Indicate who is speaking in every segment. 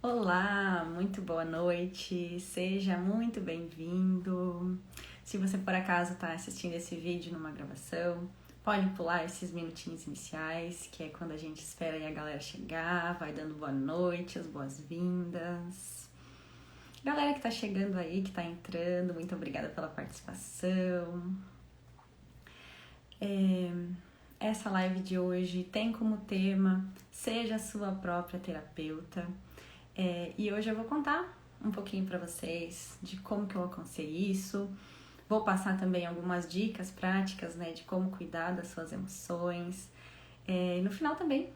Speaker 1: Olá, muito boa noite, seja muito bem-vindo. Se você por acaso está assistindo esse vídeo numa gravação, pode pular esses minutinhos iniciais, que é quando a gente espera aí a galera chegar, vai dando boa noite, as boas-vindas. Galera que está chegando aí, que está entrando, muito obrigada pela participação. Essa live de hoje tem como tema Seja a sua própria terapeuta. E hoje eu vou contar um pouquinho para vocês de como que eu alcancei isso. Vou passar também algumas dicas práticas, né, de como cuidar das suas emoções. E no final também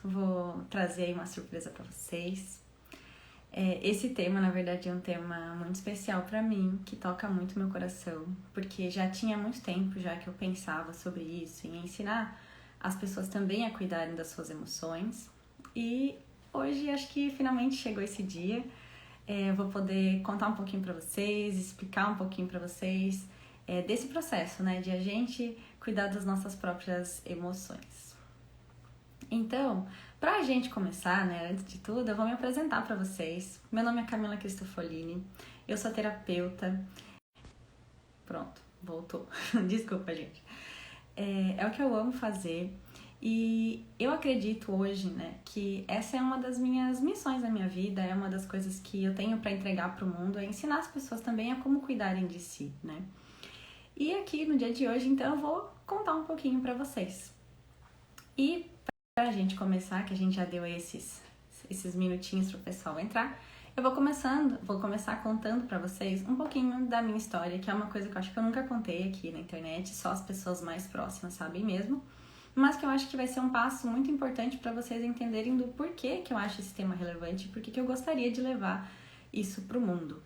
Speaker 1: vou trazer aí uma surpresa para vocês. Esse tema, na verdade, é um tema muito especial para mim, que toca muito meu coração, porque já tinha muito tempo já que eu pensava sobre isso, em ensinar as pessoas também a cuidarem das suas emoções. E hoje acho que finalmente chegou esse dia. Eu vou poder contar um pouquinho para vocês, explicar um pouquinho para vocês desse processo, né, de a gente cuidar das nossas próprias emoções. Então, pra gente começar, né, antes de tudo, eu vou me apresentar para vocês. Meu nome é Camila Cristofolini, eu sou terapeuta. Pronto, voltou. Desculpa, gente. É o que eu amo fazer. E eu acredito hoje, né, que essa é uma das minhas missões na minha vida, é uma das coisas que eu tenho para entregar para o mundo, é ensinar as pessoas também a como cuidarem de si, né? E aqui no dia de hoje, então, eu vou contar um pouquinho para vocês. E para a gente começar, que a gente já deu esses minutinhos para o pessoal entrar, eu vou começar contando para vocês um pouquinho da minha história, que é uma coisa que eu acho que eu nunca contei aqui na internet, só as pessoas mais próximas sabem mesmo, mas que eu acho que vai ser um passo muito importante para vocês entenderem do porquê que eu acho esse tema relevante e porquê que eu gostaria de levar isso para o mundo.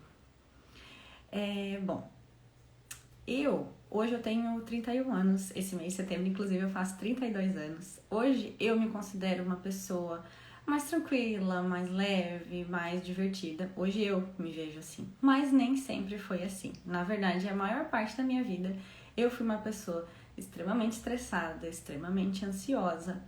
Speaker 1: Hoje eu tenho 31 anos, esse mês de setembro, inclusive, eu faço 32 anos. Hoje eu me considero uma pessoa mais tranquila, mais leve, mais divertida. Hoje eu me vejo assim, mas nem sempre foi assim. Na verdade, a maior parte da minha vida eu fui uma pessoa extremamente estressada, extremamente ansiosa,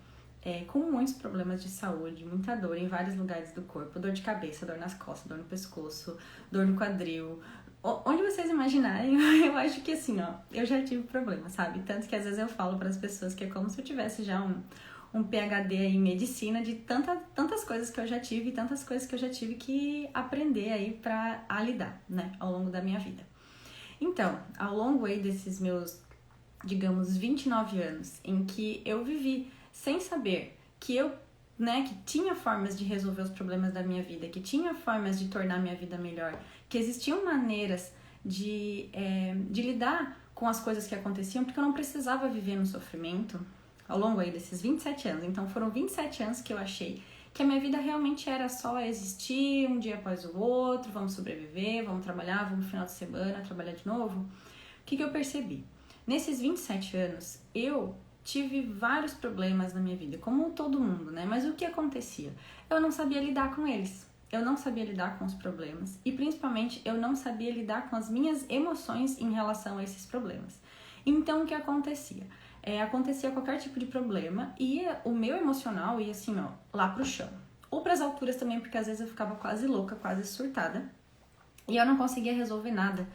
Speaker 1: com muitos problemas de saúde, muita dor em vários lugares do corpo, dor de cabeça, dor nas costas, dor no pescoço, dor no quadril. Onde vocês imaginarem, eu acho que assim, ó, eu já tive problema, sabe? Tanto que às vezes eu falo para as pessoas que é como se eu tivesse já um PhD em medicina de tantas coisas que eu já tive e tantas coisas que eu já tive que aprender aí a lidar, né, ao longo da minha vida. Então, ao longo aí desses meus, digamos, 29 anos, em que eu vivi sem saber que eu, né, que tinha formas de resolver os problemas da minha vida, que tinha formas de tornar minha vida melhor, que existiam maneiras de lidar com as coisas que aconteciam, porque eu não precisava viver no sofrimento ao longo aí desses 27 anos. Então foram 27 anos que eu achei que a minha vida realmente era só existir um dia após o outro, vamos sobreviver, vamos trabalhar, vamos no final de semana trabalhar de novo. O que eu percebi? Nesses 27 anos, eu tive vários problemas na minha vida, como todo mundo, né? Mas o que acontecia? Eu não sabia lidar com eles. Eu não sabia lidar com os problemas e, principalmente, eu não sabia lidar com as minhas emoções em relação a esses problemas. Então, o que acontecia? Acontecia qualquer tipo de problema e o meu emocional ia assim, ó, lá pro chão. Ou pras alturas também, porque às vezes eu ficava quase louca, quase surtada e eu não conseguia resolver nada.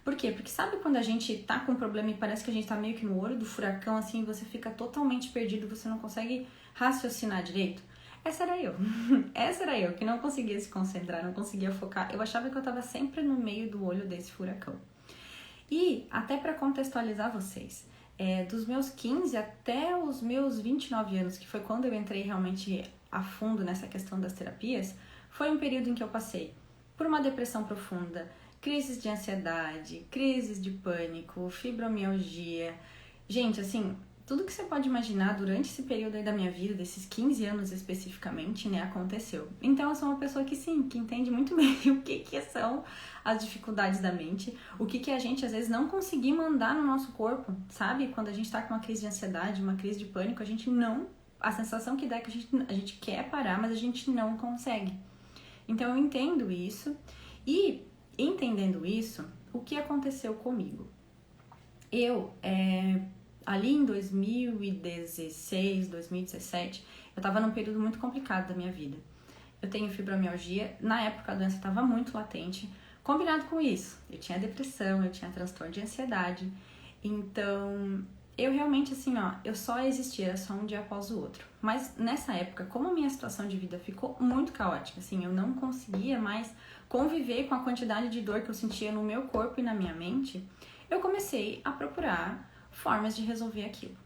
Speaker 1: Por quê? Porque sabe quando a gente tá com um problema e parece que a gente tá meio que no olho do furacão, assim, você fica totalmente perdido, você não consegue raciocinar direito? Essa era eu. Essa era eu, que não conseguia se concentrar, não conseguia focar. Eu achava que eu tava sempre no meio do olho desse furacão. E, até para contextualizar vocês, dos meus 15 até os meus 29 anos, que foi quando eu entrei realmente a fundo nessa questão das terapias, foi um período em que eu passei por uma depressão profunda, crises de ansiedade, crises de pânico, fibromialgia. Gente, assim, tudo que você pode imaginar durante esse período aí da minha vida, desses 15 anos especificamente, né, aconteceu. Então eu sou uma pessoa que sim, que entende muito bem o que são as dificuldades da mente, o que a gente às vezes não conseguir mandar no nosso corpo, sabe? Quando a gente tá com uma crise de ansiedade, uma crise de pânico, a gente não... A sensação que dá é que a gente quer parar, mas a gente não consegue. Então eu entendo isso e, entendendo isso, o que aconteceu comigo? Eu, ali em 2016, 2017, eu tava num período muito complicado da minha vida. eu tenho fibromialgia, na época a doença estava muito latente. Combinado com isso, eu tinha depressão, eu tinha transtorno de ansiedade, então eu realmente assim, eu só existia só um dia após o outro. Mas nessa época, como a minha situação de vida ficou muito caótica, assim, eu não conseguia mais conviver com a quantidade de dor que eu sentia no meu corpo e na minha mente, eu comecei a procurar formas de resolver aquilo.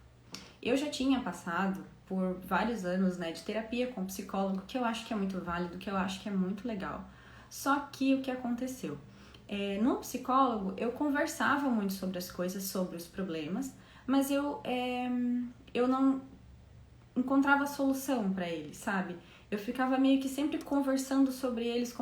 Speaker 1: Eu já tinha passado por vários anos, né, de terapia com psicólogo, que eu acho que é muito válido, que eu acho que é muito legal. Só que o que aconteceu? No psicólogo, eu conversava muito sobre as coisas, sobre os problemas, mas eu não encontrava solução para eles, sabe? Eu ficava meio que sempre conversando sobre eles,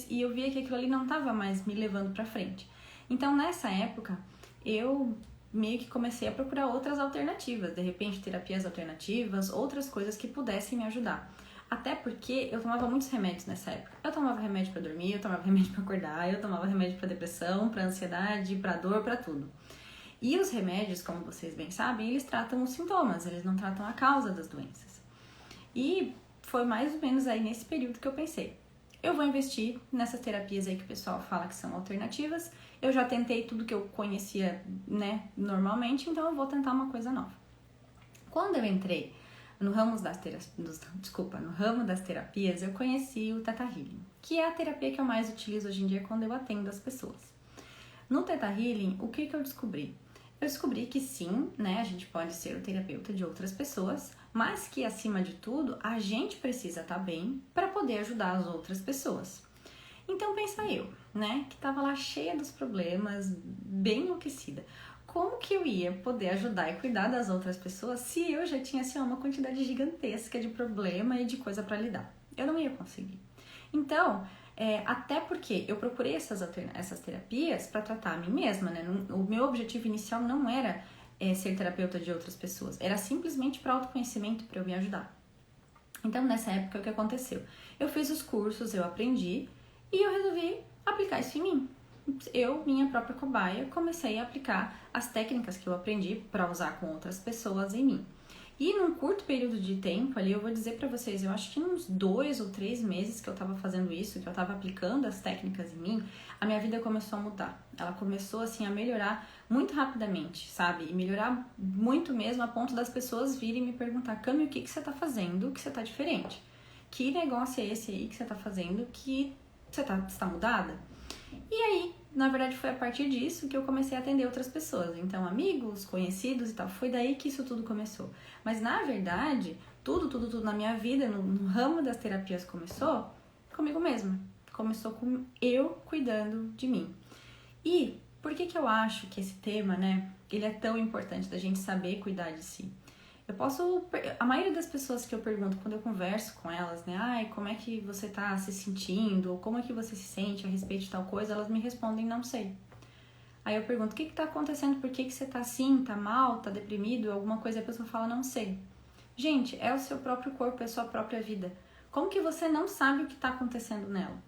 Speaker 1: e eu via que aquilo ali não estava mais me levando para frente. Então, nessa época, eu meio que comecei a procurar outras alternativas, de repente terapias alternativas, outras coisas que pudessem me ajudar. Até porque eu tomava muitos remédios nessa época. Eu tomava remédio para dormir, eu tomava remédio para acordar, eu tomava remédio para depressão, para ansiedade, para dor, para tudo. E os remédios, como vocês bem sabem, eles tratam os sintomas, eles não tratam a causa das doenças. E foi mais ou menos aí nesse período que eu pensei, eu vou investir nessas terapias aí que o pessoal fala que são alternativas. Eu já tentei tudo que eu conhecia, né, normalmente, então eu vou tentar uma coisa nova. Quando eu entrei no ramo das terapias, eu conheci o Theta Healing, que é a terapia que eu mais utilizo hoje em dia quando eu atendo as pessoas. No Theta Healing, o que eu descobri? Eu descobri que sim, né, a gente pode ser o terapeuta de outras pessoas, mas que acima de tudo, a gente precisa estar bem para poder ajudar as outras pessoas. Então pensa eu, né, que tava lá cheia dos problemas, bem enlouquecida. Como que eu ia poder ajudar e cuidar das outras pessoas se eu já tinha assim, uma quantidade gigantesca de problema e de coisa para lidar? Eu não ia conseguir. Então, até porque eu procurei essas terapias para tratar a mim mesma, né? O meu objetivo inicial não era ser terapeuta de outras pessoas, era simplesmente para autoconhecimento, para eu me ajudar. Então, nessa época, o que aconteceu? Eu fiz os cursos, eu aprendi e eu resolvi aplicar isso em mim. Eu, minha própria cobaia, comecei a aplicar as técnicas que eu aprendi para usar com outras pessoas em mim. E num curto período de tempo ali, eu vou dizer pra vocês, eu acho que uns 2 ou 3 meses que eu tava fazendo isso, que eu tava aplicando as técnicas em mim, a minha vida começou a mudar. Ela começou, assim, a melhorar muito rapidamente, sabe? E melhorar muito mesmo, a ponto das pessoas virem me perguntar, Cami, o que você tá fazendo que você tá diferente? Que negócio é esse aí que você tá fazendo que você tá mudada? E aí, na verdade, foi a partir disso que eu comecei a atender outras pessoas. Então, amigos, conhecidos e tal. Foi daí que isso tudo começou. Mas, na verdade, tudo na minha vida, no ramo das terapias, começou comigo mesma. Começou com eu cuidando de mim. E por que eu acho que esse tema, né, ele é tão importante da gente saber cuidar de si? A maioria das pessoas que eu pergunto quando eu converso com elas, né, ai, como é que você tá se sentindo, ou como é que você se sente a respeito de tal coisa, elas me respondem, não sei. Aí eu pergunto, o que tá acontecendo, por que você tá assim, tá mal, tá deprimido, alguma coisa, e a pessoa fala, não sei. Gente, é o seu próprio corpo, é a sua própria vida. Como que você não sabe o que tá acontecendo nela?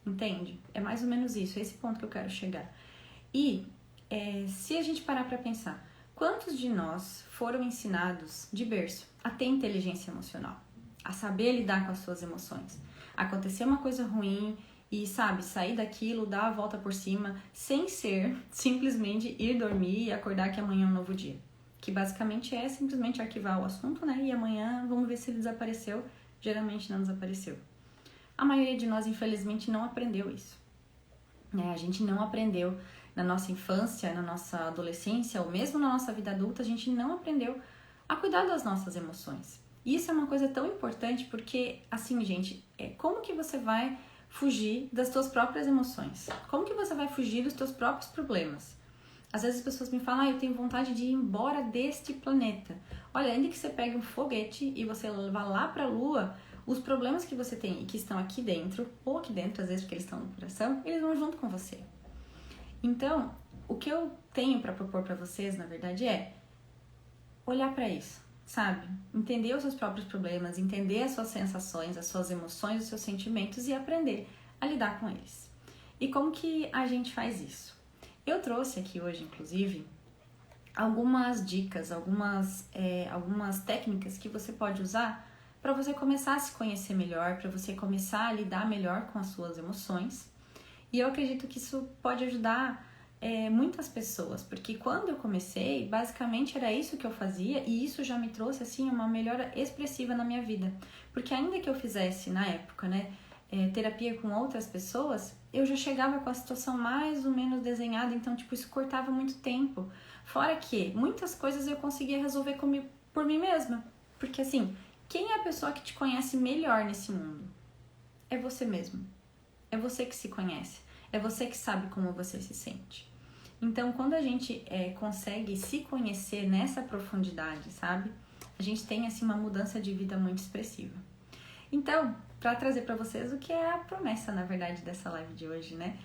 Speaker 1: Entende? É mais ou menos isso, é esse ponto que eu quero chegar. E se a gente parar pra pensar, quantos de nós foram ensinados de berço a ter inteligência emocional? A saber lidar com as suas emoções? Acontecer uma coisa ruim e, sabe, sair daquilo, dar a volta por cima, sem ser simplesmente ir dormir e acordar que amanhã é um novo dia. Que basicamente é simplesmente arquivar o assunto, né? E amanhã vamos ver se ele desapareceu. Geralmente não desapareceu. A maioria de nós, infelizmente, não aprendeu isso. A gente não aprendeu na nossa infância, na nossa adolescência, ou mesmo na nossa vida adulta, a gente não aprendeu a cuidar das nossas emoções. E isso é uma coisa tão importante porque, assim, gente, como que você vai fugir das suas próprias emoções? Como que você vai fugir dos seus próprios problemas? Às vezes as pessoas me falam, eu tenho vontade de ir embora deste planeta. Olha, ainda que você pegue um foguete e você vá lá para a Lua, os problemas que você tem e que estão aqui dentro, ou aqui dentro, às vezes porque eles estão no coração, eles vão junto com você. Então, o que eu tenho para propor para vocês, na verdade, é olhar para isso, sabe? Entender os seus próprios problemas, entender as suas sensações, as suas emoções, os seus sentimentos e aprender a lidar com eles. E como que a gente faz isso? Eu trouxe aqui hoje, inclusive, algumas dicas, algumas técnicas que você pode usar para você começar a se conhecer melhor, para você começar a lidar melhor com as suas emoções. E eu acredito que isso pode ajudar muitas pessoas, porque quando eu comecei, basicamente era isso que eu fazia e isso já me trouxe assim uma melhora expressiva na minha vida. Porque ainda que eu fizesse na época, né, terapia com outras pessoas, eu já chegava com a situação mais ou menos desenhada, então tipo isso cortava muito tempo. Fora que muitas coisas eu conseguia resolver por mim mesma, porque assim, quem é a pessoa que te conhece melhor nesse mundo? É você mesmo. É você que se conhece. É você que sabe como você se sente. Então, quando a gente consegue se conhecer nessa profundidade, sabe? A gente tem, assim, uma mudança de vida muito expressiva. Então, para trazer para vocês o que é a promessa, na verdade, dessa live de hoje, né?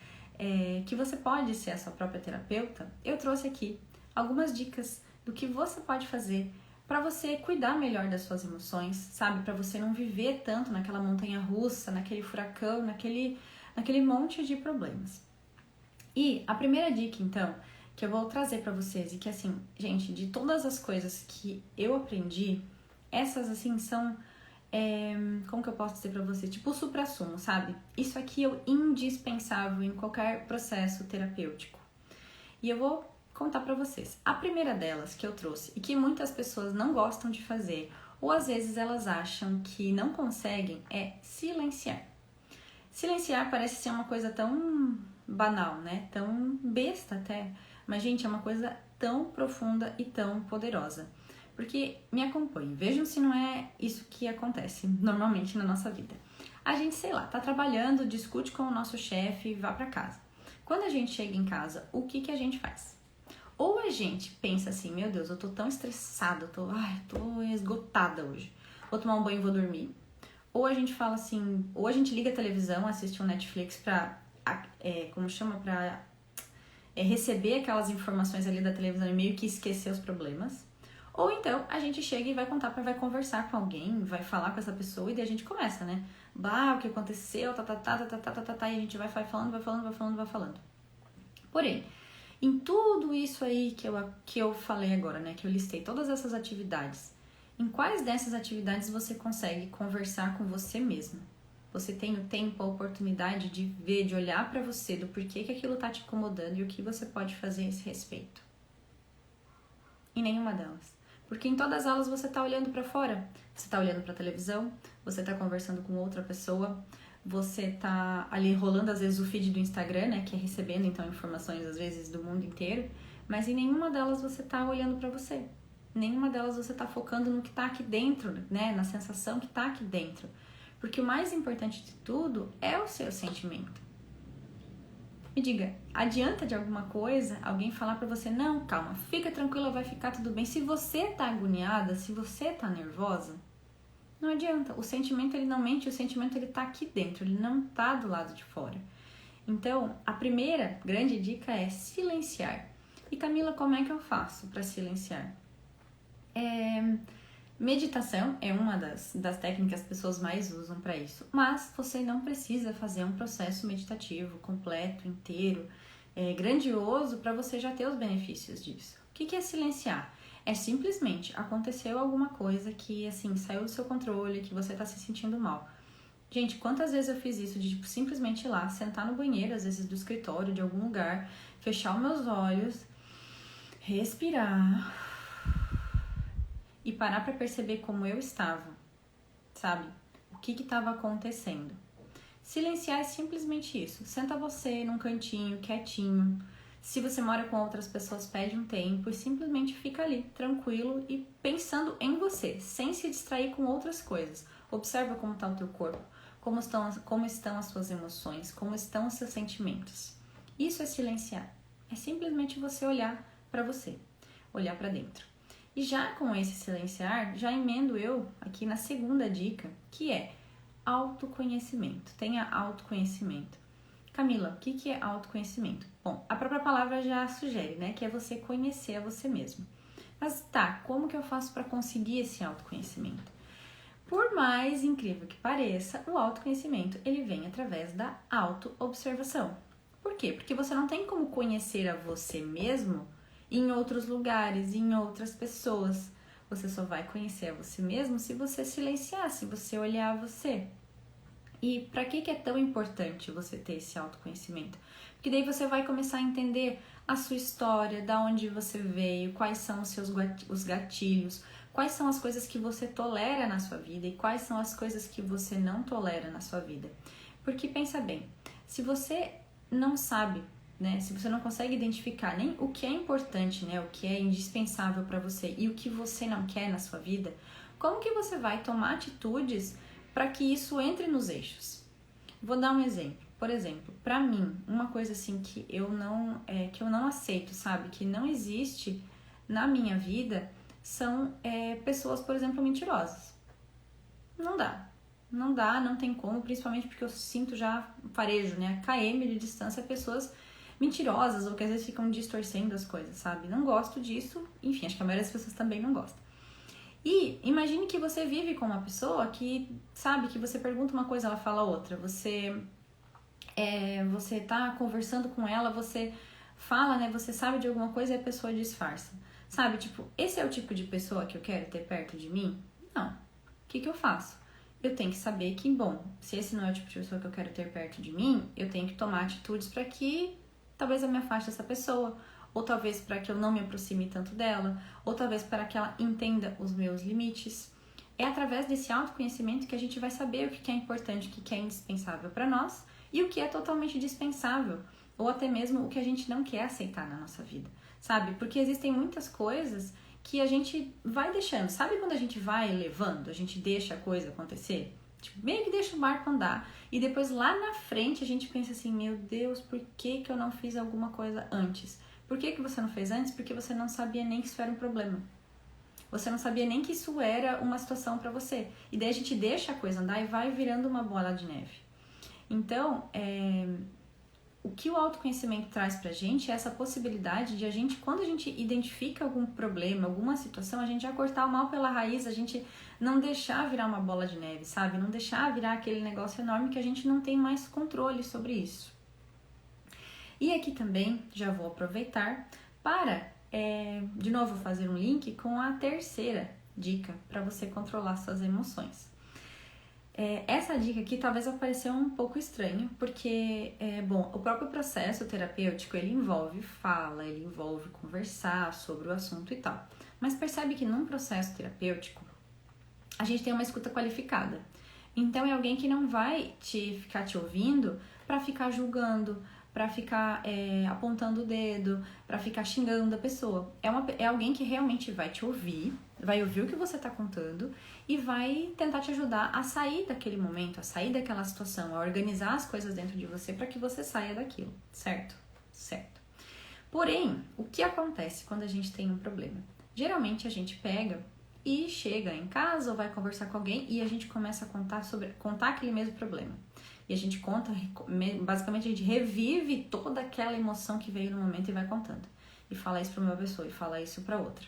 Speaker 1: Que você pode ser a sua própria terapeuta. Eu trouxe aqui algumas dicas do que você pode fazer para você cuidar melhor das suas emoções, sabe? Para você não viver tanto naquela montanha russa, naquele furacão, naquele monte de problemas. E a primeira dica, então, que eu vou trazer pra vocês, e que assim, gente, de todas as coisas que eu aprendi, essas assim são, como que eu posso dizer pra vocês? Tipo o suprassumo, sabe? Isso aqui é o indispensável em qualquer processo terapêutico. E eu vou contar pra vocês. A primeira delas que eu trouxe, e que muitas pessoas não gostam de fazer, ou às vezes elas acham que não conseguem, é silenciar. Silenciar parece ser uma coisa tão banal, né? Tão besta até. Mas, gente, é uma coisa tão profunda e tão poderosa. Porque me acompanhem, vejam se não é isso que acontece normalmente na nossa vida. A gente, sei lá, tá trabalhando, discute com o nosso chefe e vá pra casa. Quando a gente chega em casa, o que a gente faz? Ou a gente pensa assim, meu Deus, eu tô tão estressada, tô esgotada hoje. Vou tomar um banho e vou dormir. Ou a gente fala assim, ou a gente liga a televisão, assiste um Netflix pra, receber aquelas informações ali da televisão e meio que esquecer os problemas. Ou então a gente chega e vai conversar com alguém, vai falar com essa pessoa e daí a gente começa, né? O que aconteceu, e a gente vai falando. Porém, em tudo isso aí que eu falei agora, né? Que eu listei todas essas atividades, em quais dessas atividades você consegue conversar com você mesmo? Você tem o tempo, a oportunidade de ver, de olhar para você, do porquê que aquilo tá te incomodando e o que você pode fazer a esse respeito? Em nenhuma delas. Porque em todas elas você tá olhando para fora. Você tá olhando para a televisão, você tá conversando com outra pessoa, você tá ali rolando às vezes o feed do Instagram, né, que é recebendo então informações às vezes do mundo inteiro, mas em nenhuma delas você tá olhando para você. Nenhuma delas você tá focando no que tá aqui dentro, né, na sensação que tá aqui dentro. Porque o mais importante de tudo é o seu sentimento. Me diga, adianta de alguma coisa alguém falar pra você, não, calma, fica tranquila, vai ficar tudo bem. Se você tá agoniada, se você tá nervosa, não adianta. O sentimento, ele não mente, o sentimento, ele tá aqui dentro, ele não tá do lado de fora. Então, a primeira grande dica é silenciar. E Camila, como é que eu faço pra silenciar? Meditação é uma das técnicas que as pessoas mais usam para isso, mas você não precisa fazer um processo meditativo completo, inteiro, grandioso para você já ter os benefícios disso. O que é silenciar? É simplesmente aconteceu alguma coisa que assim saiu do seu controle, que você está se sentindo mal. Gente, quantas vezes eu fiz isso de tipo, simplesmente ir lá, sentar no banheiro, às vezes do escritório, de algum lugar, fechar os meus olhos, respirar e parar para perceber como eu estava, sabe? O que estava acontecendo. Silenciar é simplesmente isso. Senta você num cantinho, quietinho. Se você mora com outras pessoas, pede um tempo e simplesmente fica ali, tranquilo e pensando em você, sem se distrair com outras coisas. Observa como está o teu corpo, como estão as suas emoções, como estão os seus sentimentos. Isso é silenciar. É simplesmente você olhar para você, olhar para dentro. E já com esse silenciar, já emendo eu aqui na segunda dica, que é autoconhecimento. Tenha autoconhecimento. Camila, o que é autoconhecimento? Bom, a própria palavra já sugere, né? Que é você conhecer a você mesmo. Mas tá, como que eu faço para conseguir esse autoconhecimento? Por mais incrível que pareça, o autoconhecimento, ele vem através da autoobservação. Por quê? Porque você não tem como conhecer a você mesmo em outros lugares, em outras pessoas. Você só vai conhecer a você mesmo se você silenciar, se você olhar você. E para que é tão importante você ter esse autoconhecimento? Porque daí você vai começar a entender a sua história, da onde você veio, quais são os gatilhos, quais são as coisas que você tolera na sua vida e quais são as coisas que você não tolera na sua vida. Porque pensa bem, se você não sabe, né, se você não consegue identificar nem o que é importante, né, o que é indispensável para você e o que você não quer na sua vida, como que você vai tomar atitudes para que isso entre nos eixos? Vou dar um exemplo. Por exemplo, para mim, uma coisa assim que eu não aceito, sabe? Que não existe na minha vida são pessoas, por exemplo, mentirosas. Não dá. Não dá, não tem como, principalmente porque eu sinto já farejo, né? KM de distância, pessoas mentirosas ou que às vezes ficam distorcendo as coisas, sabe? Não gosto disso. Enfim, acho que a maioria das pessoas também não gosta. E imagine que você vive com uma pessoa que, sabe, que você pergunta uma coisa, ela fala outra. Você tá conversando com ela, você fala, né, você sabe de alguma coisa e a pessoa disfarça. Sabe, tipo, esse é o tipo de pessoa que eu quero ter perto de mim? Não. O que eu faço? Eu tenho que saber que, bom, se esse não é o tipo de pessoa que eu quero ter perto de mim, eu tenho que tomar atitudes para que talvez eu me afaste dessa pessoa, ou talvez para que eu não me aproxime tanto dela, ou talvez para que ela entenda os meus limites. É através desse autoconhecimento que a gente vai saber o que é importante, o que é indispensável para nós e o que é totalmente dispensável, ou até mesmo o que a gente não quer aceitar na nossa vida, sabe? Porque existem muitas coisas que a gente vai deixando. Sabe quando a gente vai levando, a gente deixa a coisa acontecer? Tipo, meio que deixa o barco andar e depois lá na frente a gente pensa assim, meu Deus, por que eu não fiz alguma coisa antes? Por que você não fez antes? Porque você não sabia nem que isso era um problema. Você não sabia nem que isso era uma situação pra você. E daí a gente deixa a coisa andar e vai virando uma bola de neve. Então, o que o autoconhecimento traz pra gente é essa possibilidade de a gente, quando a gente identifica algum problema, alguma situação, a gente já cortar o mal pela raiz, a gente não deixar virar uma bola de neve, sabe? Não deixar virar aquele negócio enorme que a gente não tem mais controle sobre isso. E aqui também já vou aproveitar para, de novo, fazer um link com a terceira dica para você controlar suas emoções. Essa dica aqui talvez vai parecer um pouco estranho, porque, bom, o próprio processo terapêutico, ele envolve fala, ele envolve conversar sobre o assunto e tal. Mas percebe que num processo terapêutico, a gente tem uma escuta qualificada. Então, é alguém que não vai ficar te ouvindo para ficar julgando, para ficar apontando o dedo, para ficar xingando a pessoa. É alguém que realmente vai te ouvir, vai ouvir o que você está contando e vai tentar te ajudar a sair daquele momento, a sair daquela situação, a organizar as coisas dentro de você para que você saia daquilo, certo? Certo. Porém, o que acontece quando a gente tem um problema? Geralmente a gente pega e chega em casa ou vai conversar com alguém e a gente começa a contar aquele mesmo problema. E a gente conta, basicamente a gente revive toda aquela emoção que veio no momento e vai contando. E fala isso para uma pessoa e fala isso para outra.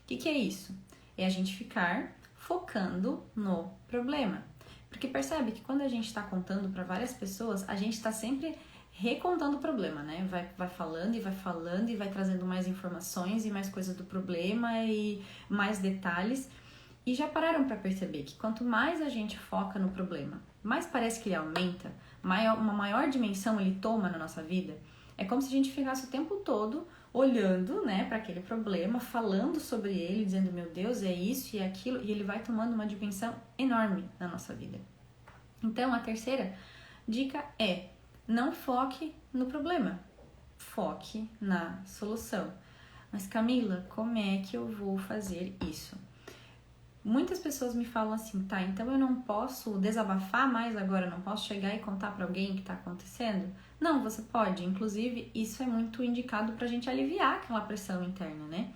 Speaker 1: O que é isso? É a gente ficar focando no problema. Porque percebe que quando a gente está contando para várias pessoas, a gente está sempre recontando o problema, né? Vai falando e vai trazendo mais informações e mais coisas do problema e mais detalhes. E já pararam para perceber que quanto mais a gente foca no problema, mais parece que ele aumenta, uma maior dimensão ele toma na nossa vida. É como se a gente ficasse o tempo todo olhando, né, para aquele problema, falando sobre ele, dizendo, meu Deus, é isso e é aquilo, e ele vai tomando uma dimensão enorme na nossa vida. Então, a terceira dica é: não foque no problema, foque na solução. Mas Camila, como é que eu vou fazer isso? Muitas pessoas me falam assim, tá, então eu não posso desabafar mais agora, não posso chegar e contar pra alguém o que tá acontecendo? Não, você pode, inclusive isso é muito indicado pra gente aliviar aquela pressão interna, né?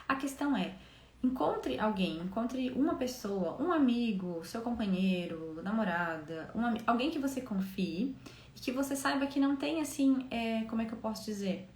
Speaker 1: A questão é, encontre alguém, encontre uma pessoa, um amigo, seu companheiro, namorada, alguém que você confie e que você saiba que não tem assim, como é que eu posso dizer?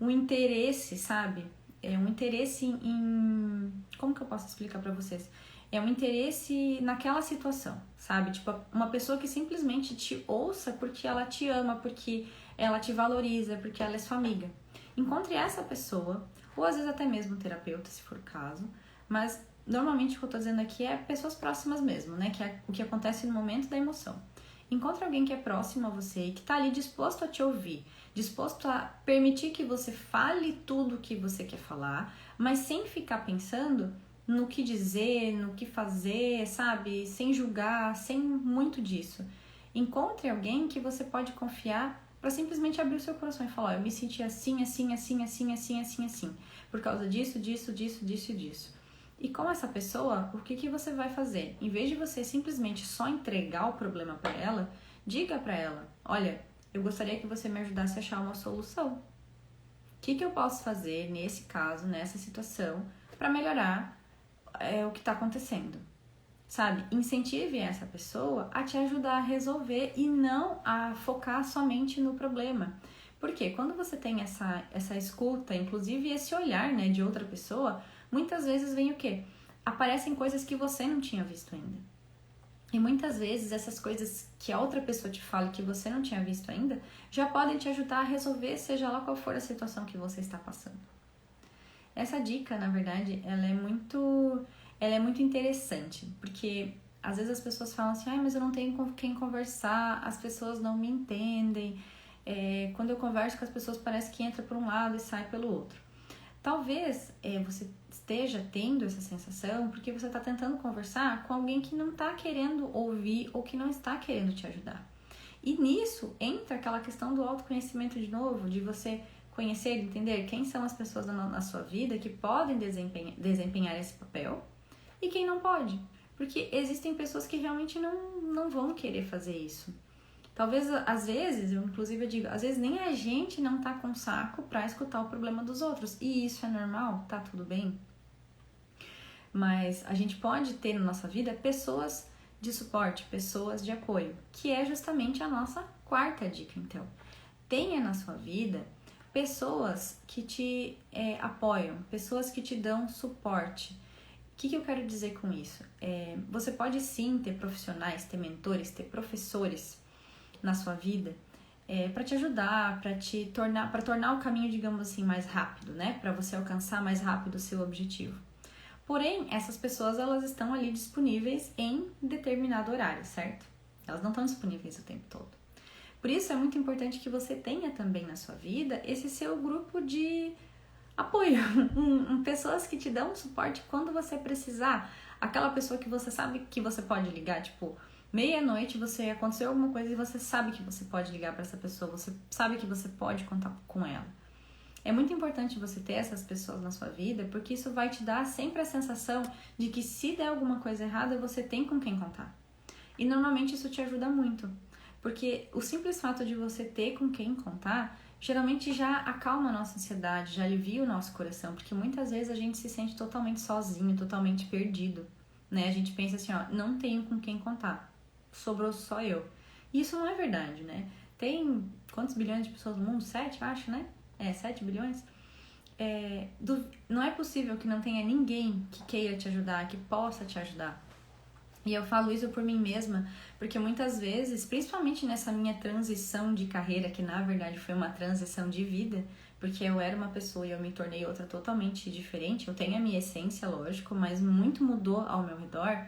Speaker 1: Um interesse, sabe? Um interesse em... Como que eu posso explicar pra vocês? É um interesse naquela situação, sabe? Tipo, uma pessoa que simplesmente te ouça porque ela te ama, porque ela te valoriza, porque ela é sua amiga. Encontre essa pessoa, ou às vezes até mesmo um terapeuta, se for o caso, mas normalmente o que eu tô dizendo aqui é pessoas próximas mesmo, né? Que é o que acontece no momento da emoção. Encontre alguém que é próximo a você e que tá ali disposto a te ouvir, disposto a permitir que você fale tudo o que você quer falar, mas sem ficar pensando no que dizer, no que fazer, sabe? Sem julgar, sem muito disso. Encontre alguém que você pode confiar para simplesmente abrir o seu coração e falar: eu me senti assim, assim, assim, assim, assim, assim, assim, por causa disso, disso, disso, disso e disso. E com essa pessoa, o que você vai fazer? Em vez de você simplesmente só entregar o problema para ela, diga para ela: olha, eu gostaria que você me ajudasse a achar uma solução. O que eu posso fazer nesse caso, nessa situação, para melhorar o que está acontecendo? Sabe? Incentive essa pessoa a te ajudar a resolver e não a focar somente no problema. Porque quando você tem essa escuta, inclusive esse olhar, né, de outra pessoa, muitas vezes vem o quê? Aparecem coisas que você não tinha visto ainda. E muitas vezes essas coisas que a outra pessoa te fala que você não tinha visto ainda, já podem te ajudar a resolver, seja lá qual for a situação que você está passando. Essa dica, na verdade, ela é muito interessante, porque às vezes as pessoas falam assim: mas eu não tenho com quem conversar, as pessoas não me entendem, quando eu converso com as pessoas parece que entra por um lado e sai pelo outro. Talvez você esteja tendo essa sensação porque você está tentando conversar com alguém que não está querendo ouvir ou que não está querendo te ajudar. E nisso entra aquela questão do autoconhecimento de novo, de você conhecer e entender quem são as pessoas na sua vida que podem desempenhar esse papel e quem não pode. Porque existem pessoas que realmente não vão querer fazer isso. Talvez, às vezes, eu inclusive digo, às vezes nem a gente não tá com saco pra escutar o problema dos outros. E isso é normal, tá tudo bem. Mas a gente pode ter na nossa vida pessoas de suporte, pessoas de apoio, que é justamente a nossa quarta dica, então. Tenha na sua vida pessoas que te apoiam, pessoas que te dão suporte. O que eu quero dizer com isso? Você pode sim ter profissionais, ter mentores, ter professores na sua vida para te ajudar, para tornar o caminho, digamos assim, mais rápido, né? Para você alcançar mais rápido o seu objetivo. Porém, essas pessoas, elas estão ali disponíveis em determinado horário, certo? Elas não estão disponíveis o tempo todo. Por isso, é muito importante que você tenha também na sua vida esse seu grupo de apoio, pessoas que te dão suporte quando você precisar. Aquela pessoa que você sabe que você pode ligar, tipo, meia-noite aconteceu alguma coisa e você sabe que você pode ligar para essa pessoa, você sabe que você pode contar com ela. É muito importante você ter essas pessoas na sua vida, porque isso vai te dar sempre a sensação de que se der alguma coisa errada, você tem com quem contar. E normalmente isso te ajuda muito, porque o simples fato de você ter com quem contar, geralmente já acalma a nossa ansiedade, já alivia o nosso coração, porque muitas vezes a gente se sente totalmente sozinho, totalmente perdido, né? A gente pensa assim, não tenho com quem contar, sobrou só eu. E isso não é verdade, né? Tem quantos bilhões de pessoas no mundo? 7, acho, né? 7 bilhões. Não é possível que não tenha ninguém que queira te ajudar, que possa te ajudar. E eu falo isso por mim mesma, porque muitas vezes, principalmente nessa minha transição de carreira, que na verdade foi uma transição de vida, porque eu era uma pessoa e eu me tornei outra totalmente diferente. Eu tenho a minha essência, lógico, mas muito mudou ao meu redor.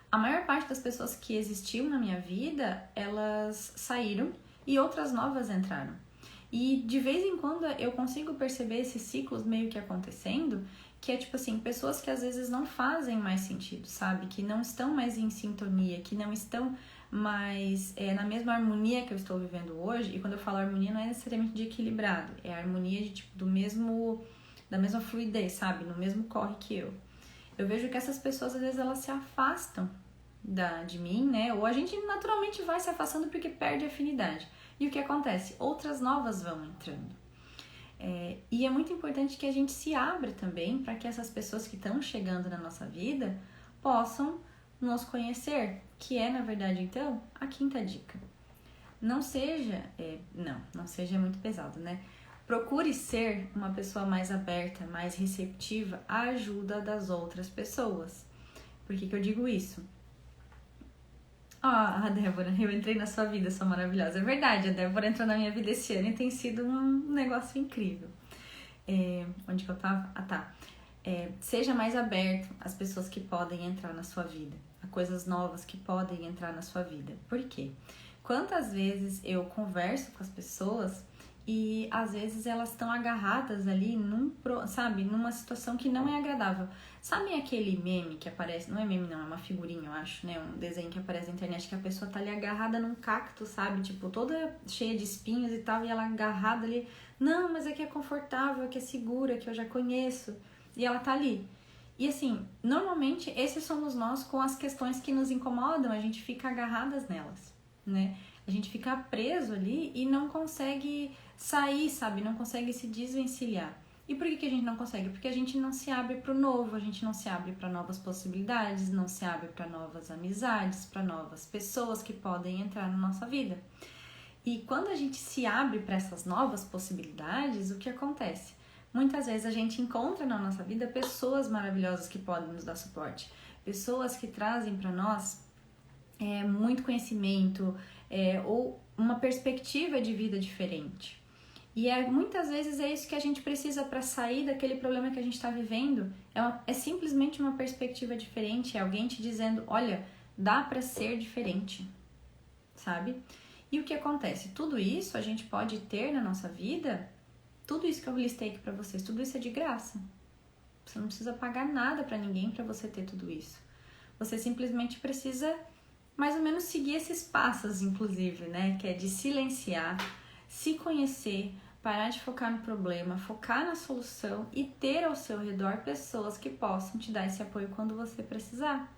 Speaker 1: A maior parte das pessoas que existiam na minha vida, elas saíram e outras novas entraram. E de vez em quando eu consigo perceber esses ciclos meio que acontecendo, que é tipo assim, pessoas que às vezes não fazem mais sentido, sabe? Que não estão mais em sintonia, que não estão mais na mesma harmonia que eu estou vivendo hoje. E quando eu falo harmonia, não é necessariamente de equilibrado, é a harmonia de tipo da mesma fluidez, sabe? No mesmo corre que eu. Eu vejo que essas pessoas às vezes elas se afastam de mim, né? Ou a gente naturalmente vai se afastando porque perde afinidade. E o que acontece? Outras novas vão entrando. E é muito importante que a gente se abra também para que essas pessoas que estão chegando na nossa vida possam nos conhecer, que é, na verdade, então, a quinta dica. Não seja muito pesado, né? Procure ser uma pessoa mais aberta, mais receptiva à ajuda das outras pessoas. Por que eu digo isso? A Débora, eu entrei na sua vida, sou maravilhosa. É verdade, a Débora entrou na minha vida esse ano e tem sido um negócio incrível. Onde que eu tava? Tá. Seja mais aberto às pessoas que podem entrar na sua vida, a coisas novas que podem entrar na sua vida. Por quê? Quantas vezes eu converso com as pessoas e às vezes elas estão agarradas ali numa situação que não é agradável. Sabe aquele meme que aparece, não é meme não, é uma figurinha, eu acho, né? Um desenho que aparece na internet que a pessoa tá ali agarrada num cacto, sabe? Tipo, toda cheia de espinhos e tal, e ela agarrada ali. Não, mas aqui é confortável, aqui é segura, que eu já conheço. E ela tá ali. E assim, normalmente esses somos nós com as questões que nos incomodam, a gente fica agarradas nelas, né? A gente fica preso ali e não consegue sair, sabe? Não consegue se desvencilhar. E por que a gente não consegue? Porque a gente não se abre para o novo, a gente não se abre para novas possibilidades, não se abre para novas amizades, para novas pessoas que podem entrar na nossa vida. E quando a gente se abre para essas novas possibilidades, o que acontece? Muitas vezes a gente encontra na nossa vida pessoas maravilhosas que podem nos dar suporte, pessoas que trazem para nós muito conhecimento ou uma perspectiva de vida diferente. E muitas vezes é isso que a gente precisa para sair daquele problema que a gente está vivendo. É simplesmente uma perspectiva diferente, é alguém te dizendo, olha, dá para ser diferente, sabe? E o que acontece? Tudo isso a gente pode ter na nossa vida, tudo isso que eu listei aqui para vocês, tudo isso é de graça. Você não precisa pagar nada para ninguém para você ter tudo isso. Você simplesmente precisa mais ou menos seguir esses passos, inclusive, né? Que é de silenciar, se conhecer, parar de focar no problema, focar na solução e ter ao seu redor pessoas que possam te dar esse apoio quando você precisar.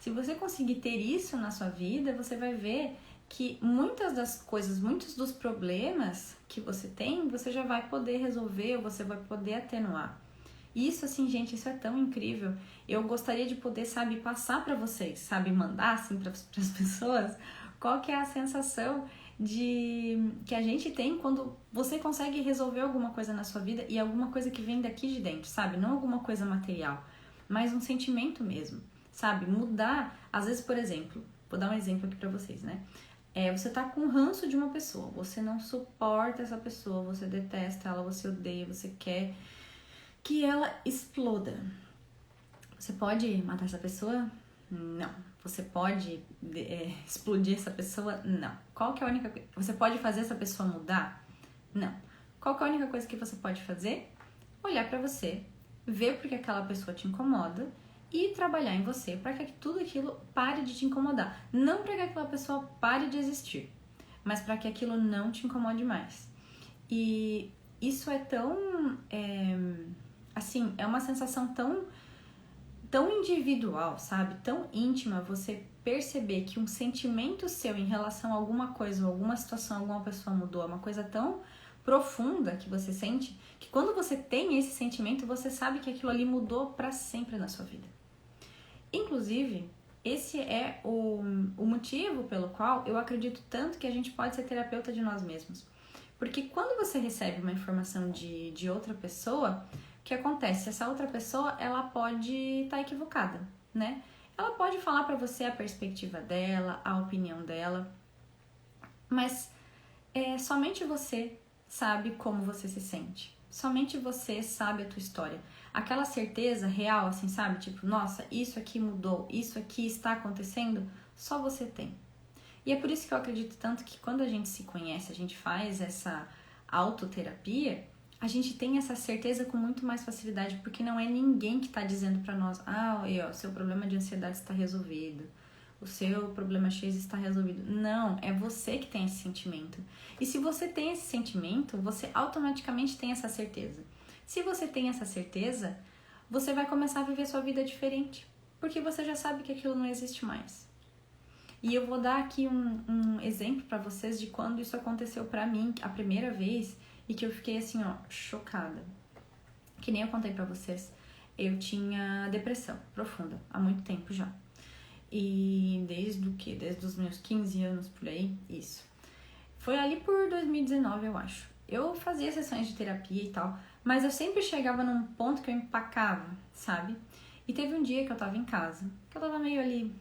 Speaker 1: Se você conseguir ter isso na sua vida, você vai ver que muitas das coisas, muitos dos problemas que você tem, você já vai poder resolver, ou você vai poder atenuar. Isso, assim, gente, isso é tão incrível. Eu gostaria de poder, sabe, passar para vocês, sabe, mandar, assim, para as pessoas, qual que é a sensação que a gente tem quando você consegue resolver alguma coisa na sua vida e alguma coisa que vem daqui de dentro, sabe? Não alguma coisa material, mas um sentimento mesmo, sabe? Mudar, às vezes, por exemplo, vou dar um exemplo aqui para vocês, né? Você tá com ranço de uma pessoa, você não suporta essa pessoa, você detesta ela, você odeia, você quer que ela exploda. Você pode matar essa pessoa? Não. Você pode explodir essa pessoa? Não. Qual que é a única coisa? Você pode fazer essa pessoa mudar? Não. Qual que é a única coisa que você pode fazer? Olhar pra você, ver porque aquela pessoa te incomoda e trabalhar em você para que tudo aquilo pare de te incomodar. Não para que aquela pessoa pare de existir, mas para que aquilo não te incomode mais. E isso é tão... assim, é uma sensação tão individual, sabe? Tão íntima você perceber que um sentimento seu em relação a alguma coisa, ou alguma situação, alguma pessoa mudou, é uma coisa tão profunda que você sente, que quando você tem esse sentimento, você sabe que aquilo ali mudou para sempre na sua vida. Inclusive, esse é o motivo pelo qual eu acredito tanto que a gente pode ser terapeuta de nós mesmos. Porque quando você recebe uma informação de outra pessoa, o que acontece? Essa outra pessoa, ela pode estar equivocada, né? Ela pode falar pra você a perspectiva dela, a opinião dela, mas somente você sabe como você se sente. Somente você sabe a tua história. Aquela certeza real, assim, sabe? Tipo, nossa, isso aqui mudou, isso aqui está acontecendo, só você tem. E é por isso que eu acredito tanto que quando a gente se conhece, a gente faz essa autoterapia, a gente tem essa certeza com muito mais facilidade, porque não é ninguém que está dizendo para nós, seu problema de ansiedade está resolvido, o seu problema X está resolvido. Não, é você que tem esse sentimento. E se você tem esse sentimento, você automaticamente tem essa certeza. Se você tem essa certeza, você vai começar a viver sua vida diferente, porque você já sabe que aquilo não existe mais. E eu vou dar aqui um exemplo para vocês de quando isso aconteceu para mim a primeira vez e que eu fiquei assim, chocada. Que nem eu contei para vocês, eu tinha depressão profunda há muito tempo já. E desde os meus 15 anos por aí, isso. Foi ali por 2019, eu acho. Eu fazia sessões de terapia e tal, mas eu sempre chegava num ponto que eu empacava, sabe? E teve um dia que eu tava em casa, que eu tava meio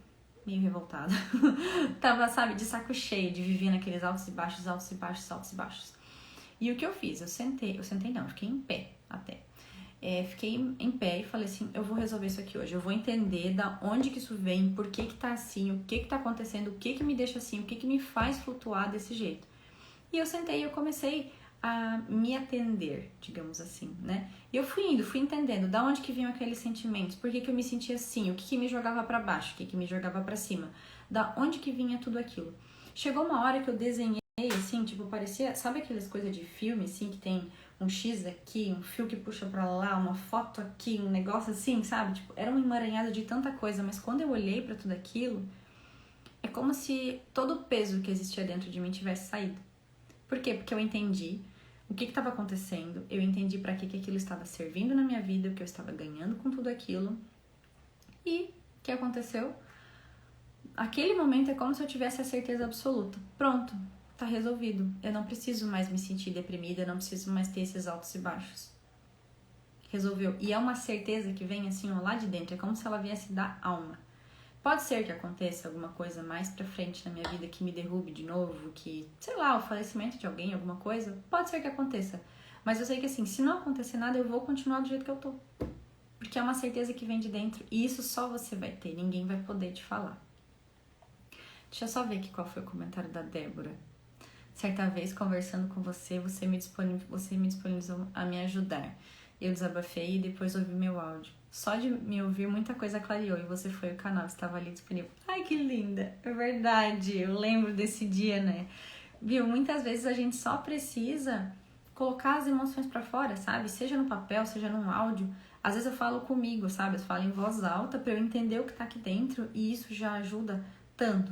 Speaker 1: revoltada. Tava, sabe, de saco cheio, de viver naqueles altos e baixos, altos e baixos, altos e baixos. E o que eu fiz? Eu fiquei em pé até. fiquei em pé e falei assim, eu vou resolver isso aqui hoje, eu vou entender da onde que isso vem, por que que tá assim, o que que tá acontecendo, o que que me deixa assim, o que que me faz flutuar desse jeito. E eu sentei e eu comecei a me atender, digamos assim, né? E eu fui entendendo da onde que vinham aqueles sentimentos, por que que eu me sentia assim, o que que me jogava para baixo, o que que me jogava para cima, da onde que vinha tudo aquilo. Chegou uma hora que eu desenhei assim, tipo, parecia, sabe aquelas coisas de filme, assim, que tem um X aqui, um fio que puxa pra lá, uma foto aqui, um negócio assim, sabe? Tipo, era um emaranhado de tanta coisa, mas quando eu olhei para tudo aquilo, é como se todo o peso que existia dentro de mim tivesse saído. Por quê? Porque eu entendi o que estava acontecendo, eu entendi para que aquilo estava servindo na minha vida, o que eu estava ganhando com tudo aquilo. E o que aconteceu? Aquele momento é como se eu tivesse a certeza absoluta. Pronto, tá resolvido. Eu não preciso mais me sentir deprimida, eu não preciso mais ter esses altos e baixos. Resolveu. E é uma certeza que vem assim, ó, lá de dentro, é como se ela viesse da alma. Pode ser que aconteça alguma coisa mais pra frente na minha vida que me derrube de novo, que, sei lá, o falecimento de alguém, alguma coisa. Pode ser que aconteça. Mas eu sei que assim, se não acontecer nada, eu vou continuar do jeito que eu tô. Porque é uma certeza que vem de dentro. E isso só você vai ter, ninguém vai poder te falar. Deixa eu só ver aqui qual foi o comentário da Débora. Certa vez, conversando com você, você me disponibilizou a me ajudar. Eu desabafei e depois ouvi meu áudio. Só de me ouvir, muita coisa clareou e você foi o canal que estava ali disponível. Ai, que linda! É verdade, eu lembro desse dia, né? Viu, muitas vezes a gente só precisa colocar as emoções pra fora, sabe? Seja no papel, seja num áudio. Às vezes eu falo comigo, sabe? Eu falo em voz alta pra eu entender o que tá aqui dentro e isso já ajuda tanto,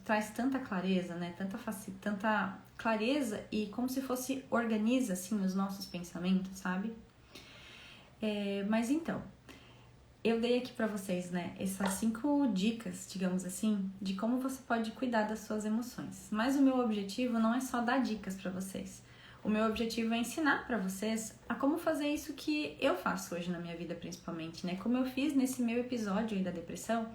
Speaker 1: traz tanta clareza, né? Tanta clareza e como se fosse organiza, assim, os nossos pensamentos, sabe? Mas então, eu dei aqui pra vocês, né, essas 5 dicas, digamos assim, de como você pode cuidar das suas emoções. Mas o meu objetivo não é só dar dicas pra vocês. O meu objetivo é ensinar pra vocês a como fazer isso que eu faço hoje na minha vida, principalmente, né? Como eu fiz nesse meu episódio aí da depressão,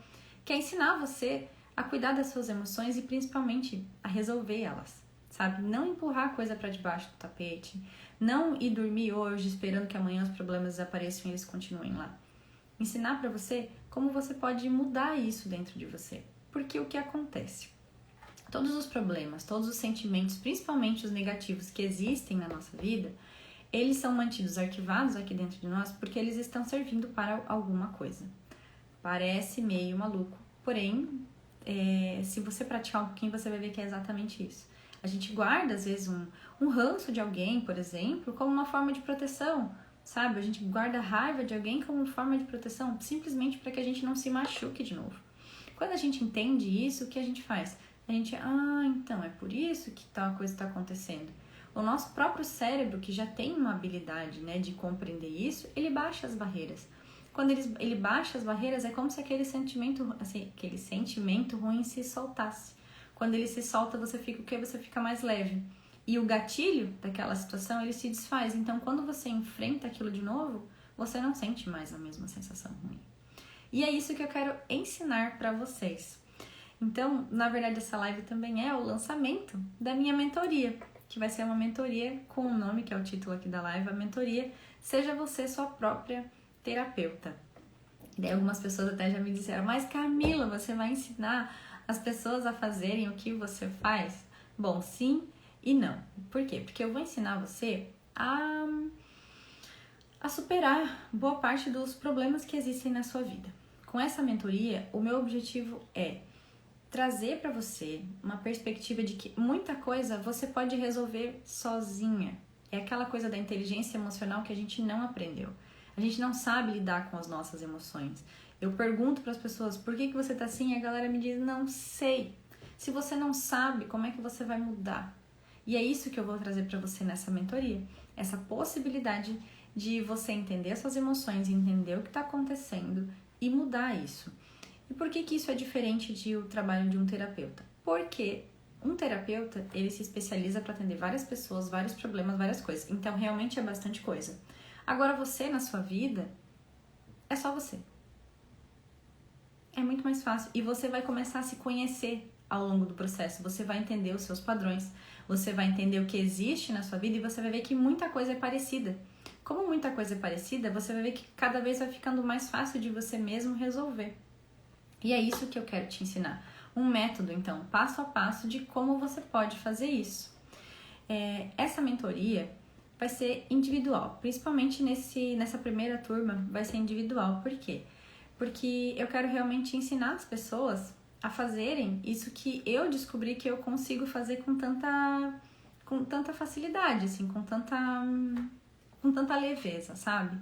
Speaker 1: que é ensinar você a cuidar das suas emoções e principalmente a resolver elas, sabe? Não empurrar a coisa pra debaixo do tapete, não ir dormir hoje esperando que amanhã os problemas desapareçam e eles continuem lá. Ensinar pra você como você pode mudar isso dentro de você. Porque o que acontece? Todos os problemas, todos os sentimentos, principalmente os negativos que existem na nossa vida, eles são mantidos arquivados aqui dentro de nós porque eles estão servindo para alguma coisa. Parece meio maluco, porém, se você praticar um pouquinho, você vai ver que é exatamente isso. A gente guarda, às vezes, um ranço de alguém, por exemplo, como uma forma de proteção, sabe? A gente guarda a raiva de alguém como forma de proteção, simplesmente para que a gente não se machuque de novo. Quando a gente entende isso, o que a gente faz? A gente, então, é por isso que tal coisa está acontecendo. O nosso próprio cérebro, que já tem uma habilidade, né, de compreender isso, ele baixa as barreiras. Quando ele baixa as barreiras, é como se aquele sentimento ruim se soltasse. Quando ele se solta, você fica o quê? Você fica mais leve. E o gatilho daquela situação, ele se desfaz. Então, quando você enfrenta aquilo de novo, você não sente mais a mesma sensação ruim. E é isso que eu quero ensinar para vocês. Então, na verdade, essa live também é o lançamento da minha mentoria, que vai ser uma mentoria com o nome, que é o título aqui da live, a mentoria Seja Você Sua Própria Terapeuta. Daí algumas pessoas até já me disseram, mas Camila, você vai ensinar as pessoas a fazerem o que você faz? Bom, sim e não. Por quê? Porque eu vou ensinar você a superar boa parte dos problemas que existem na sua vida. Com essa mentoria, o meu objetivo é trazer para você uma perspectiva de que muita coisa você pode resolver sozinha. É aquela coisa da inteligência emocional que a gente não aprendeu. A gente não sabe lidar com as nossas emoções. Eu pergunto para as pessoas, por que você tá assim? E a galera me diz, não sei. Se você não sabe, como é que você vai mudar? E é isso que eu vou trazer para você nessa mentoria. Essa possibilidade de você entender suas emoções, entender o que está acontecendo e mudar isso. E por que isso é diferente do trabalho de um terapeuta? Porque um terapeuta, ele se especializa para atender várias pessoas, vários problemas, várias coisas. Então, realmente é bastante coisa. Agora, você, na sua vida, é só você. É muito mais fácil. E você vai começar a se conhecer ao longo do processo. Você vai entender os seus padrões, você vai entender o que existe na sua vida e você vai ver que muita coisa é parecida como muita coisa é parecida, você vai ver que cada vez vai ficando mais fácil de você mesmo resolver. E é isso que eu quero te ensinar. Um método, então, passo a passo de como você pode fazer isso. Essa mentoria vai ser individual, principalmente nessa primeira turma vai ser individual. Por quê? Porque eu quero realmente ensinar as pessoas a fazerem isso que eu descobri que eu consigo fazer com tanta facilidade, assim, com tanta leveza, sabe?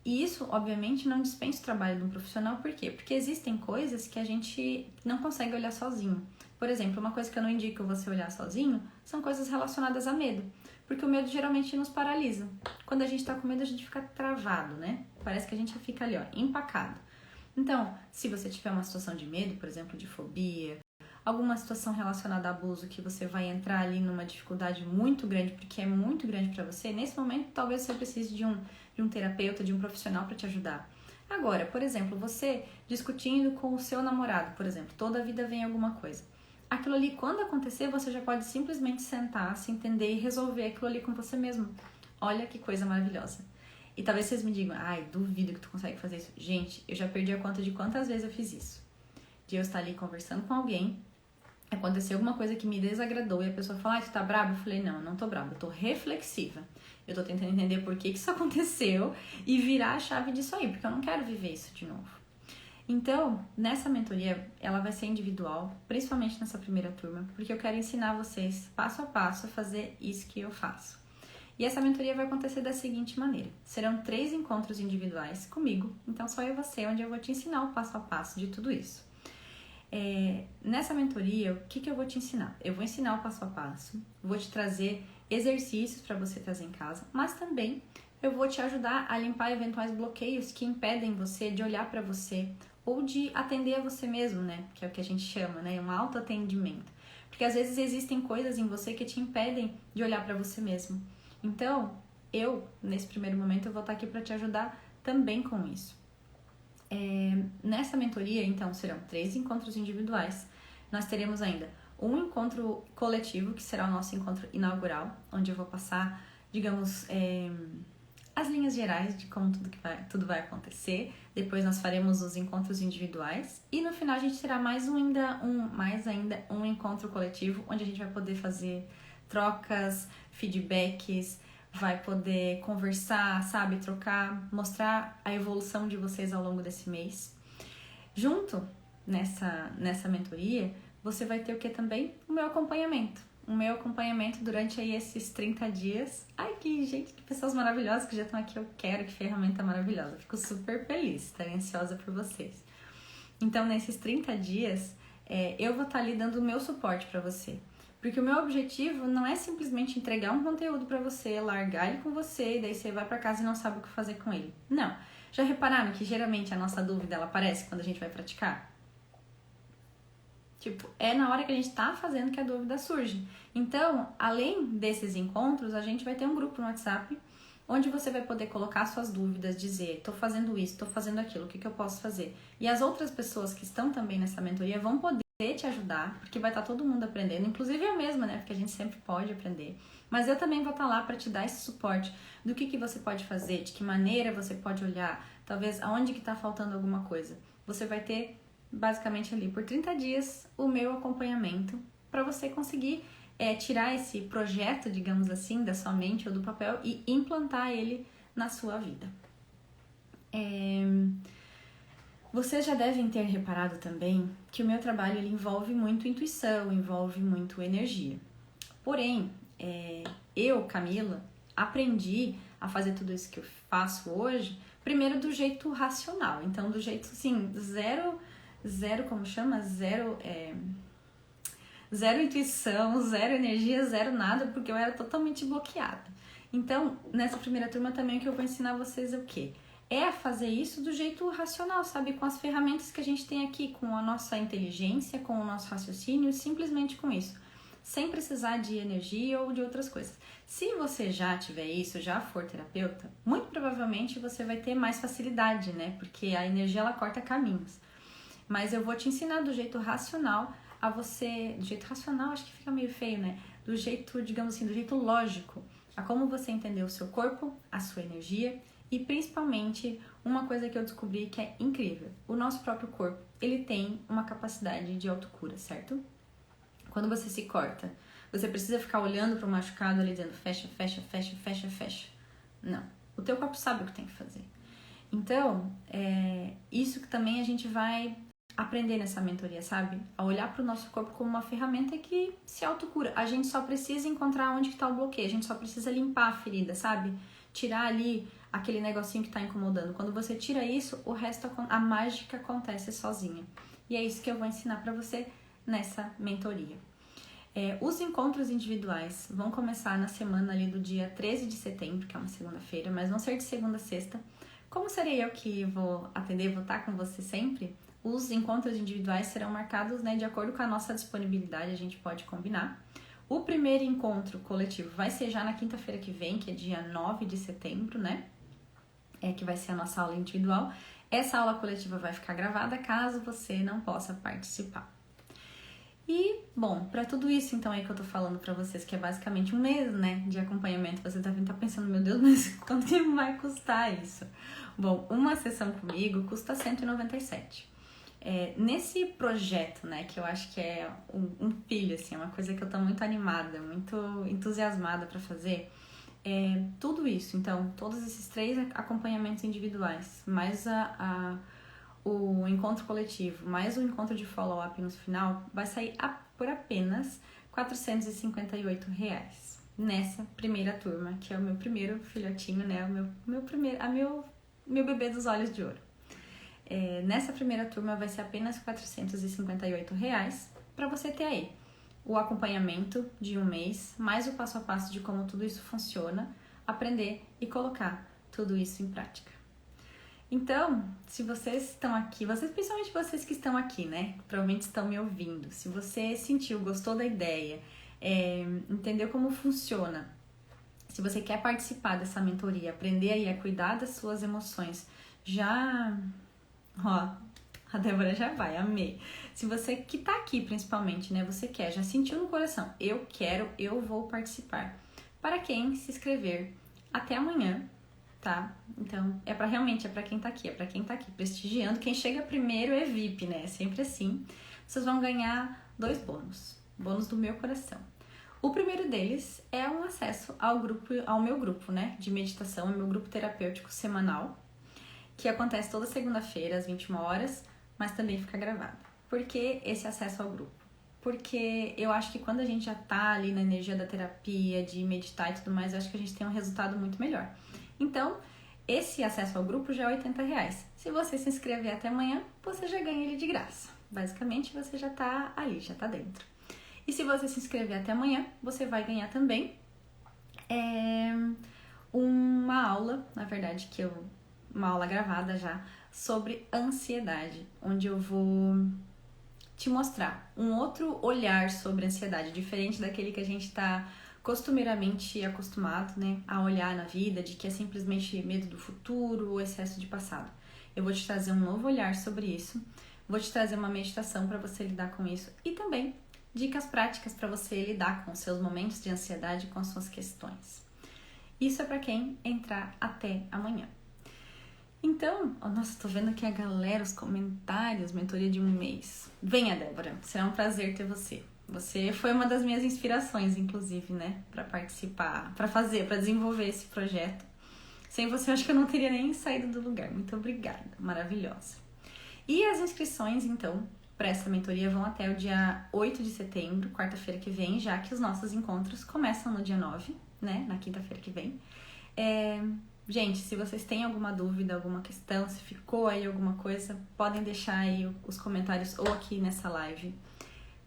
Speaker 1: E isso, obviamente, não dispensa o trabalho de um profissional. Por quê? Porque existem coisas que a gente não consegue olhar sozinho. Por exemplo, uma coisa que eu não indico você olhar sozinho são coisas relacionadas a medo. Porque o medo geralmente nos paralisa. Quando a gente tá com medo, a gente fica travado, né? Parece que a gente fica ali, ó, empacado. Então, se você tiver uma situação de medo, por exemplo, de fobia, alguma situação relacionada a abuso que você vai entrar ali numa dificuldade muito grande, porque é muito grande para você, nesse momento talvez você precise de um terapeuta, de um profissional para te ajudar. Agora, por exemplo, você discutindo com o seu namorado, por exemplo, toda a vida vem alguma coisa. Aquilo ali, quando acontecer, você já pode simplesmente sentar, se entender e resolver aquilo ali com você mesmo. Olha que coisa maravilhosa. E talvez vocês me digam, ai, duvido que tu consegue fazer isso. Gente, eu já perdi a conta de quantas vezes eu fiz isso. De eu estar ali conversando com alguém, aconteceu alguma coisa que me desagradou e a pessoa fala, tu tá brava? Eu falei, não tô brava, eu tô reflexiva. Eu tô tentando entender por que isso aconteceu e virar a chave disso aí, porque eu não quero viver isso de novo. Então, nessa mentoria, ela vai ser individual, principalmente nessa primeira turma, porque eu quero ensinar vocês, passo a passo, a fazer isso que eu faço. E essa mentoria vai acontecer da seguinte maneira. Serão 3 encontros individuais comigo, então só eu e você, onde eu vou te ensinar o passo a passo de tudo isso. Nessa mentoria, o que eu vou te ensinar? Eu vou ensinar o passo a passo, vou te trazer exercícios para você fazer em casa, mas também eu vou te ajudar a limpar eventuais bloqueios que impedem você de olhar para você ou de atender a você mesmo, né? Que é o que a gente chama, né? Um autoatendimento. Porque às vezes existem coisas em você que te impedem de olhar para você mesmo. Então, nesse primeiro momento, eu vou estar aqui para te ajudar também com isso. Nessa mentoria, então, serão 3 encontros individuais. Nós teremos ainda um encontro coletivo, que será o nosso encontro inaugural, onde eu vou passar, digamos, as linhas gerais de como tudo vai acontecer. Depois nós faremos os encontros individuais. E no final a gente terá mais ainda um encontro coletivo, onde a gente vai poder fazer trocas, feedbacks, vai poder conversar, sabe, trocar, mostrar a evolução de vocês ao longo desse mês. Junto nessa mentoria, você vai ter o que também? O meu acompanhamento. O meu acompanhamento durante aí esses 30 dias. Ai, que pessoas maravilhosas que já estão aqui, eu quero, que ferramenta maravilhosa. Fico super feliz, estarei ansiosa por vocês. Então, nesses 30 dias, eu vou estar ali dando o meu suporte para você. Porque o meu objetivo não é simplesmente entregar um conteúdo para você, largar ele com você e daí você vai para casa e não sabe o que fazer com ele. Não. Já repararam que geralmente a nossa dúvida ela aparece quando a gente vai praticar? Tipo, é na hora que a gente tá fazendo que a dúvida surge. Então, além desses encontros, a gente vai ter um grupo no WhatsApp onde você vai poder colocar suas dúvidas, dizer, tô fazendo isso, tô fazendo aquilo, o que eu posso fazer? E as outras pessoas que estão também nessa mentoria vão poder te ajudar, porque vai estar todo mundo aprendendo, inclusive eu mesma, né? Porque a gente sempre pode aprender. Mas eu também vou estar lá para te dar esse suporte do que você pode fazer, de que maneira você pode olhar, talvez aonde que tá faltando alguma coisa. Você vai ter basicamente ali por 30 dias o meu acompanhamento para você conseguir tirar esse projeto, digamos assim, da sua mente ou do papel e implantar ele na sua vida. Vocês já devem ter reparado também que o meu trabalho ele envolve muito intuição, envolve muito energia. Porém, eu, Camila, aprendi a fazer tudo isso que eu faço hoje, primeiro do jeito racional. Então, do jeito, assim, zero, como chama? Zero intuição, zero energia, zero nada, porque eu era totalmente bloqueada. Então, nessa primeira turma também o que eu vou ensinar vocês é o quê? É fazer isso do jeito racional, sabe? Com as ferramentas que a gente tem aqui, com a nossa inteligência, com o nosso raciocínio, simplesmente com isso. Sem precisar de energia ou de outras coisas. Se você já tiver isso, já for terapeuta, muito provavelmente você vai ter mais facilidade, né? Porque a energia, ela corta caminhos. Mas eu vou te ensinar do jeito racional a você... Do jeito racional, acho que fica meio feio, né? Do jeito, digamos assim, do jeito lógico, a como você entender o seu corpo, a sua energia e principalmente uma coisa que eu descobri que é incrível. O nosso próprio corpo, ele tem uma capacidade de autocura, certo? Quando você se corta, você precisa ficar olhando para o machucado ali dizendo fecha, fecha, fecha, fecha, fecha. Não. O teu corpo sabe o que tem que fazer. Então, isso que também a gente vai aprender nessa mentoria, sabe? A olhar para o nosso corpo como uma ferramenta que se autocura. A gente só precisa encontrar onde está o bloqueio, a gente só precisa limpar a ferida, sabe? Tirar ali aquele negocinho que está incomodando. Quando você tira isso, o resto, a mágica acontece sozinha. E é isso que eu vou ensinar para você nessa mentoria. Os encontros individuais vão começar na semana ali do dia 13 de setembro, que é uma segunda-feira, mas vão ser de segunda a sexta. Como serei eu que vou atender, vou estar com você sempre, os encontros individuais serão marcados, né, de acordo com a nossa disponibilidade, a gente pode combinar. O primeiro encontro coletivo vai ser já na quinta-feira que vem, que é dia 9 de setembro, né? Que vai ser a nossa aula individual. Essa aula coletiva vai ficar gravada caso você não possa participar. E, bom, para tudo isso, então, aí que eu tô falando pra vocês, que é basicamente um mês, né, de acompanhamento, você devem estar pensando, meu Deus, mas quanto que vai custar isso? Bom, uma sessão comigo custa R$197. Nesse projeto, né, que eu acho que é um filho, assim, é uma coisa que eu tô muito animada, muito entusiasmada pra fazer, tudo isso, então, todos esses 3 acompanhamentos individuais, mais o encontro coletivo, mais o encontro de follow-up no final, vai sair por apenas R$458 nessa primeira turma, que é o meu primeiro filhotinho, né, meu bebê dos olhos de ouro. Nessa primeira turma vai ser apenas R$458 para você ter aí o acompanhamento de um mês, mais o passo a passo de como tudo isso funciona, aprender e colocar tudo isso em prática. Então, se vocês estão aqui, principalmente vocês que estão aqui, né, provavelmente estão me ouvindo, se você sentiu, gostou da ideia, entendeu como funciona, se você quer participar dessa mentoria, aprender aí a cuidar das suas emoções, a Débora já vai, amei. Se você que tá aqui principalmente, né, você quer, já sentiu no coração, eu quero, eu vou participar. Para quem se inscrever até amanhã, tá? Então, é pra quem tá aqui prestigiando. Quem chega primeiro é VIP, né? É sempre assim. Vocês vão ganhar 2 bônus do meu coração. O primeiro deles é um acesso ao meu grupo, né, de meditação, ao meu grupo terapêutico semanal, que acontece toda segunda-feira às 21 horas, mas também fica gravado. Por que esse acesso ao grupo? Porque eu acho que quando a gente já tá ali na energia da terapia, de meditar e tudo mais, eu acho que a gente tem um resultado muito melhor. Então, esse acesso ao grupo já é R$80. Se você se inscrever até amanhã, você já ganha ele de graça. Basicamente, você já tá ali, já tá dentro. E se você se inscrever até amanhã, você vai ganhar também uma aula, na verdade, uma aula gravada já, sobre ansiedade, onde eu vou te mostrar um outro olhar sobre a ansiedade, diferente daquele que a gente tá costumeiramente acostumado, né, a olhar na vida, de que é simplesmente medo do futuro ou excesso de passado. Eu vou te trazer um novo olhar sobre isso, vou te trazer uma meditação para você lidar com isso e também dicas práticas para você lidar com os seus momentos de ansiedade, com as suas questões. Isso é para quem entrar até amanhã. Então, nossa, tô vendo aqui a galera, os comentários, mentoria de um mês. Venha, Débora, será um prazer ter você. Você foi uma das minhas inspirações, inclusive, né, para participar, para desenvolver esse projeto. Sem você, eu acho que eu não teria nem saído do lugar. Muito obrigada, maravilhosa. E as inscrições, então, para essa mentoria vão até o dia 8 de setembro, quarta-feira que vem, já que os nossos encontros começam no dia 9, né, na quinta-feira que vem. Gente, se vocês têm alguma dúvida, alguma questão, se ficou aí alguma coisa, podem deixar aí os comentários ou aqui nessa live.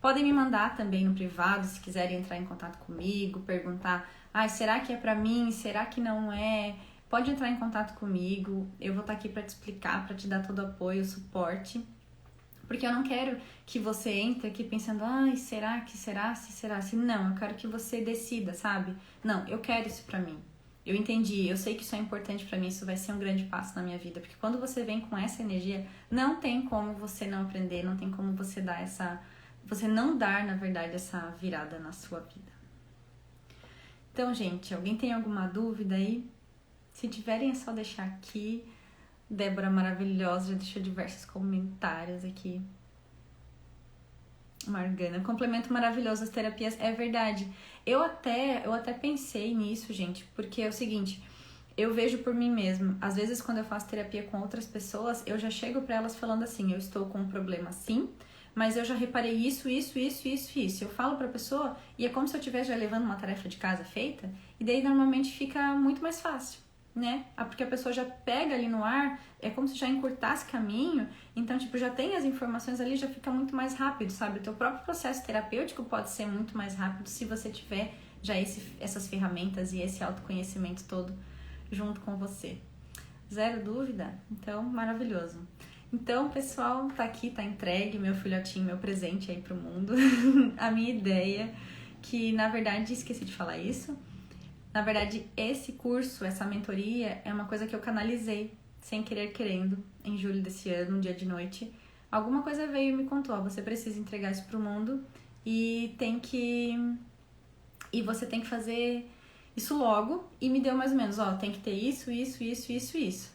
Speaker 1: Podem me mandar também no privado, se quiserem entrar em contato comigo, perguntar, será que é pra mim? Será que não é? Pode entrar em contato comigo, eu vou estar aqui pra te explicar, pra te dar todo o apoio, suporte. Porque eu não quero que você entre aqui pensando, será se não, eu quero que você decida, sabe? Não, eu quero isso pra mim. Eu entendi, eu sei que isso é importante pra mim, isso vai ser um grande passo na minha vida. Porque quando você vem com essa energia, não tem como você não aprender, não tem como você não dar, na verdade, essa virada na sua vida. Então, gente, alguém tem alguma dúvida aí? Se tiverem, é só deixar aqui. Débora maravilhosa já deixou diversos comentários aqui. Margana, complemento maravilhoso às terapias, é verdade. Eu até pensei nisso, gente, porque é o seguinte, eu vejo por mim mesma. Às vezes, quando eu faço terapia com outras pessoas, eu já chego pra elas falando assim, eu estou com um problema sim, mas eu já reparei isso. Eu falo pra pessoa e é como se eu estivesse já levando uma tarefa de casa feita, e daí normalmente fica muito mais fácil, né? Porque a pessoa já pega ali no ar, é como se já encurtasse caminho, então, tipo, já tem as informações ali, já fica muito mais rápido, sabe? O teu próprio processo terapêutico pode ser muito mais rápido se você tiver já essas ferramentas e esse autoconhecimento todo junto com você. Zero dúvida? Então, maravilhoso. Então, pessoal, tá aqui, tá entregue meu filhotinho, meu presente aí pro mundo. A minha ideia, que na verdade, esqueci de falar isso, na verdade, esse curso, essa mentoria, é uma coisa que eu canalizei, sem querer querendo, em julho desse ano, um dia de noite. Alguma coisa veio e me contou, ó, você precisa entregar isso pro mundo e você tem que fazer isso logo, e me deu mais ou menos, ó, tem que ter isso.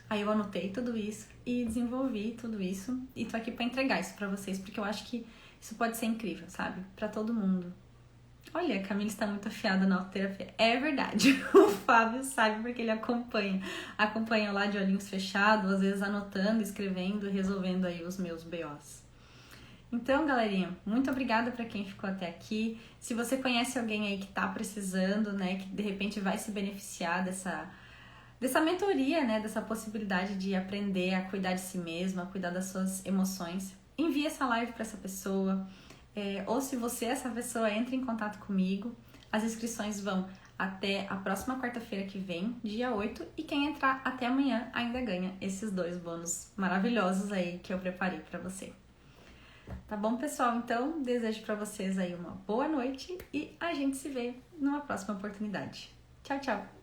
Speaker 1: Aí eu anotei tudo isso e desenvolvi tudo isso e tô aqui pra entregar isso pra vocês, porque eu acho que isso pode ser incrível, sabe? Pra todo mundo. Olha, a Camila está muito afiada na autoterapia. É verdade, o Fábio sabe porque ele acompanha lá de olhinhos fechados, às vezes anotando, escrevendo, resolvendo aí os meus BOs. Então, galerinha, muito obrigada para quem ficou até aqui. Se você conhece alguém aí que tá precisando, né, que de repente vai se beneficiar dessa mentoria, né, dessa possibilidade de aprender a cuidar de si mesma, a cuidar das suas emoções, envie essa live para essa pessoa. Ou se você, essa pessoa, entra em contato comigo, as inscrições vão até a próxima quarta-feira que vem, dia 8, e quem entrar até amanhã ainda ganha esses 2 bônus maravilhosos aí que eu preparei pra você. Tá bom, pessoal? Então, desejo pra vocês aí uma boa noite e a gente se vê numa próxima oportunidade. Tchau, tchau!